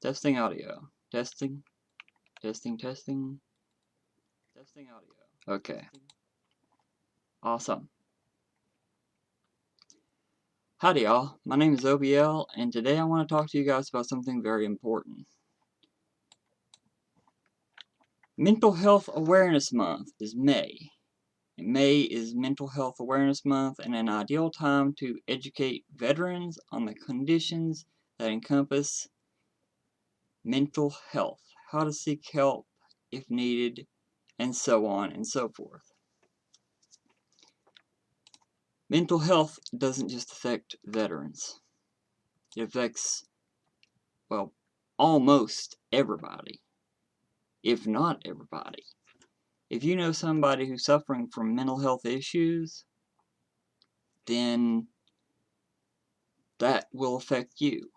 Testing audio. Testing. Testing, testing. Testing audio. Okay. Awesome. Howdy y'all, my name is OBL, and today I want to talk to you guys about something very important. Mental Health Awareness Month is May. And May is Mental Health Awareness Month and an ideal time to educate veterans on the conditions that encompass mental health, how to seek help if needed, and so on and so forth. Mental health doesn't just affect veterans. It affects, well, almost everybody, if not everybody. If you know somebody who's suffering from mental health issues, then that will affect you.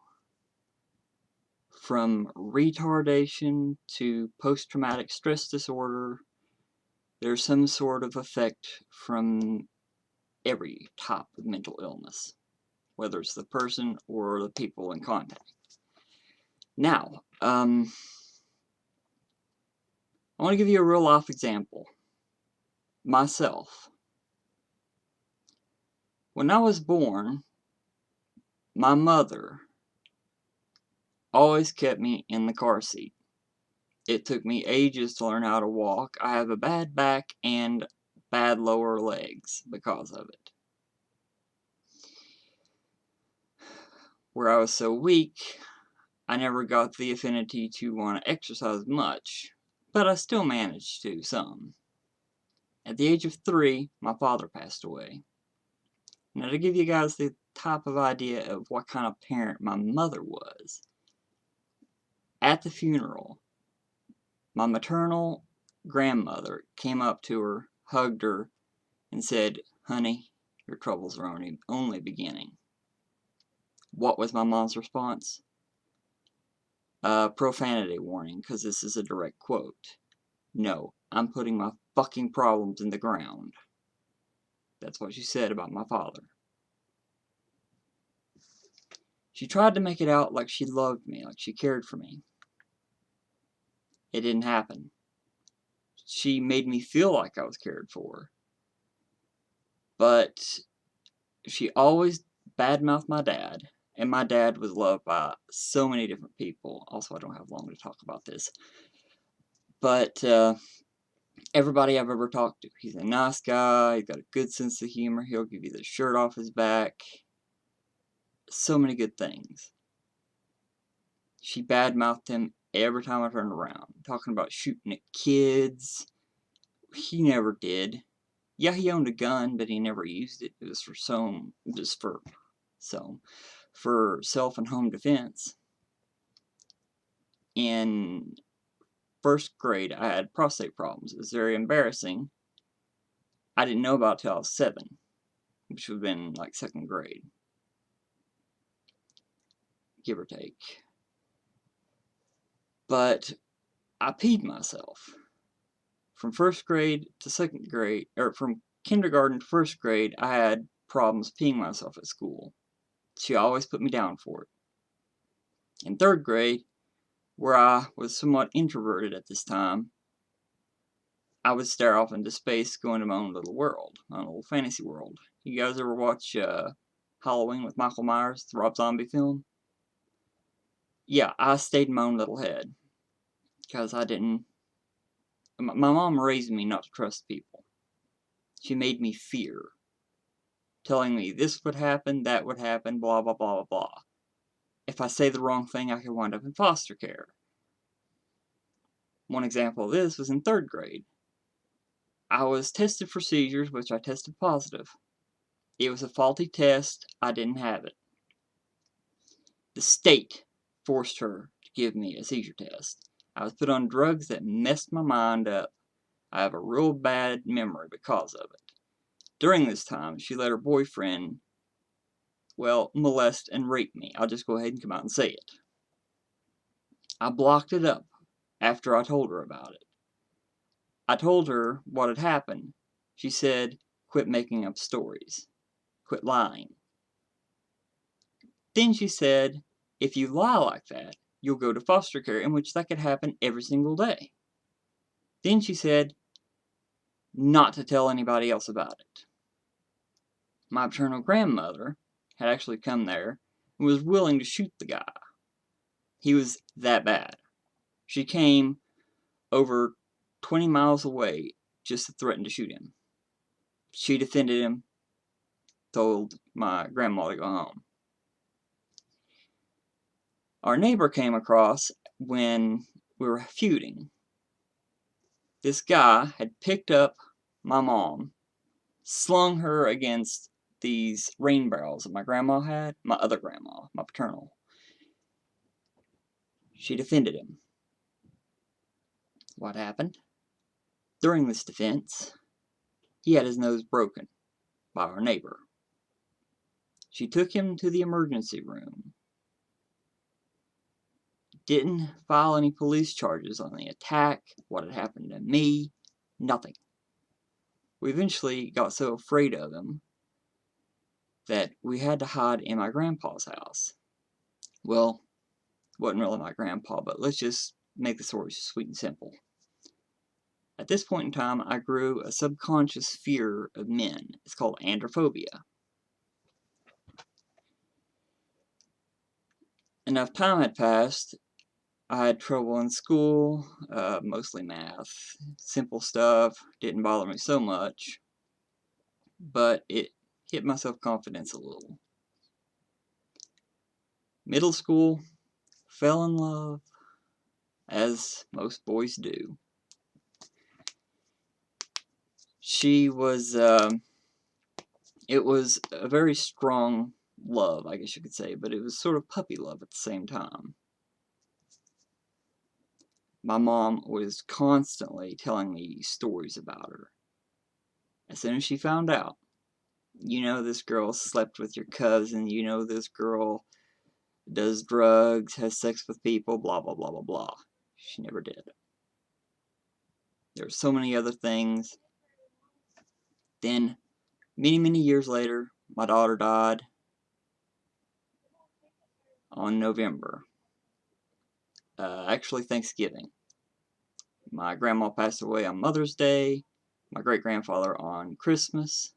From retardation to post-traumatic stress disorder, there's some sort of effect from every type of mental illness, whether it's the person or the people in contact. Now, I want to give you a real life example. Myself. When I was born, my mother always kept me in the car seat. It took me ages to learn how to walk. I have a bad back and bad lower legs because of it. Where I was so weak, I never got the affinity to want to exercise much, but I still managed to some. At the age of 3, my father passed away. Now, to give you guys the type of idea of what kind of parent my mother was, at the funeral, my maternal grandmother came up to her, hugged her, and said, "Honey, your troubles are only beginning." What was my mom's response? Profanity warning, because this is a direct quote. "No, I'm putting my fucking problems in the ground." That's what she said about my father. She tried to make it out like she loved me, like she cared for me. It didn't happen. She made me feel like I was cared for. But she always badmouthed my dad, and my dad was loved by so many different people. Also, I don't have long to talk about this. But everybody I've ever talked to, he's a nice guy, he's got a good sense of humor, he'll give you the shirt off his back. So many good things. She badmouthed him every time I turned around, talking about shooting at kids. He never did. Yeah, he owned a gun, but he never used it. It was for self and home defense. In first grade, I had prostate problems. It was very embarrassing. I didn't know about it till I was 7, which would have been like 2nd grade, give or take. But I peed myself. From 1st grade to 2nd grade, or from kindergarten to 1st grade, I had problems peeing myself at school. She always put me down for it. In 3rd grade, where I was somewhat introverted at this time, I would stare off into space, go into my own little world, my own little fantasy world. You guys ever watch Halloween with Michael Myers, the Rob Zombie film? Yeah, I stayed in my own little head, because I didn't... My mom raised me not to trust people. She made me fear, telling me this would happen, that would happen, blah, blah, blah, blah, blah. If I say the wrong thing, I could wind up in foster care. One example of this was in 3rd grade. I was tested for seizures, which I tested positive. It was a faulty test. I didn't have it. The state forced her to give me a seizure test. I was put on drugs that messed my mind up. I have a real bad memory because of it. During this time, she let her boyfriend, well, molest and rape me. I'll just go ahead and come out and say it. I blocked it up after I told her about it. I told her what had happened. She said, "Quit making up stories. Quit lying." Then she said, "If you lie like that, you'll go to foster care, in which that could happen every single day. Then she said not to tell anybody else about it. My paternal grandmother had actually come there and was willing to shoot the guy. He was that bad. She came over 20 miles away just to threaten to shoot him. She defended him, told my grandma to go home. Our neighbor came across when we were feuding. This guy had picked up my mom, slung her against these rain barrels that my grandma had, my other grandma, my paternal. She defended him. What happened? During this defense, he had his nose broken by our neighbor. She took him to the emergency room. Didn't file any police charges on the attack, what had happened to me, nothing. We eventually got so afraid of him that we had to hide in my grandpa's house. Well, it wasn't really my grandpa, but let's just make the story sweet and simple. At this point in time, I grew a subconscious fear of men. It's called androphobia. Enough time had passed. I had trouble in school, mostly math. Simple stuff didn't bother me so much, but it hit my self-confidence a little. Middle school, fell in love, as most boys do. She was, it was a very strong love, I guess you could say, but it was sort of puppy love at the same time. My mom was constantly telling me stories about her. As soon as she found out, you know this girl slept with your cousin, you know this girl does drugs, has sex with people, blah, blah, blah, blah, blah. She never did. There were so many other things. Then, many, many years later, my daughter died on November. Actually, Thanksgiving. My grandma passed away on Mother's Day. My great-grandfather on Christmas.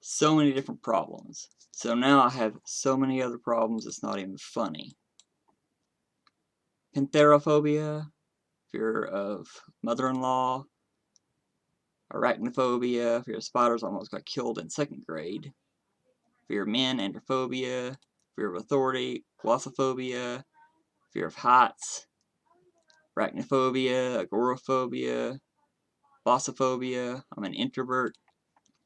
So many different problems. So now I have so many other problems, it's not even funny. Pantherophobia, fear of mother-in-law. Arachnophobia, fear of spiders, almost got killed in 2nd grade. Fear of men, androphobia. Fear of authority, glossophobia. Fear of heights. Arachnophobia, agoraphobia. Glossophobia. I'm an introvert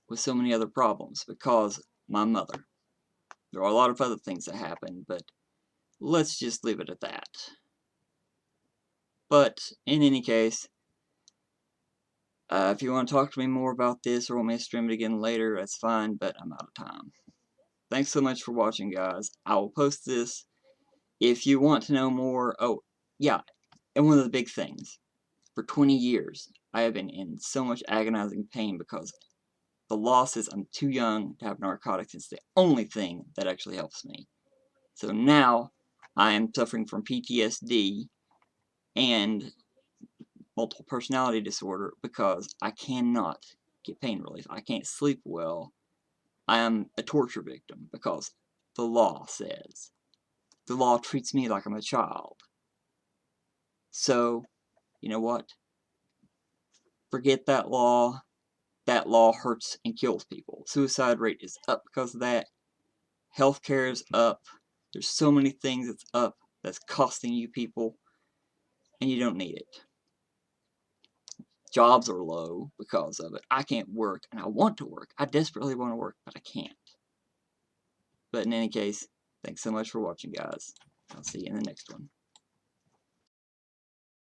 with so many other problems because my mother. There are a lot of other things that happened, but let's just leave it at that. But, in any case, if you want to talk to me more about this or want me to stream it again later, that's fine, but I'm out of time. Thanks so much for watching, guys. I will post this if you want to know more. Oh, yeah, and one of the big things. For 20 years, I have been in so much agonizing pain because the law says I'm too young to have narcotics. It's the only thing that actually helps me. So now, I am suffering from PTSD and multiple personality disorder because I cannot get pain relief. I can't sleep well. I am a torture victim because the law says. The law treats me like I'm a child. So, you know what? Forget that law. That law hurts and kills people. Suicide rate is up because of that. Healthcare is up. There's so many things that's up that's costing you people, and you don't need it. Jobs are low because of it. I can't work, and I want to work. I desperately want to work, but I can't. But in any case, thanks so much for watching, guys. I'll see you in the next one.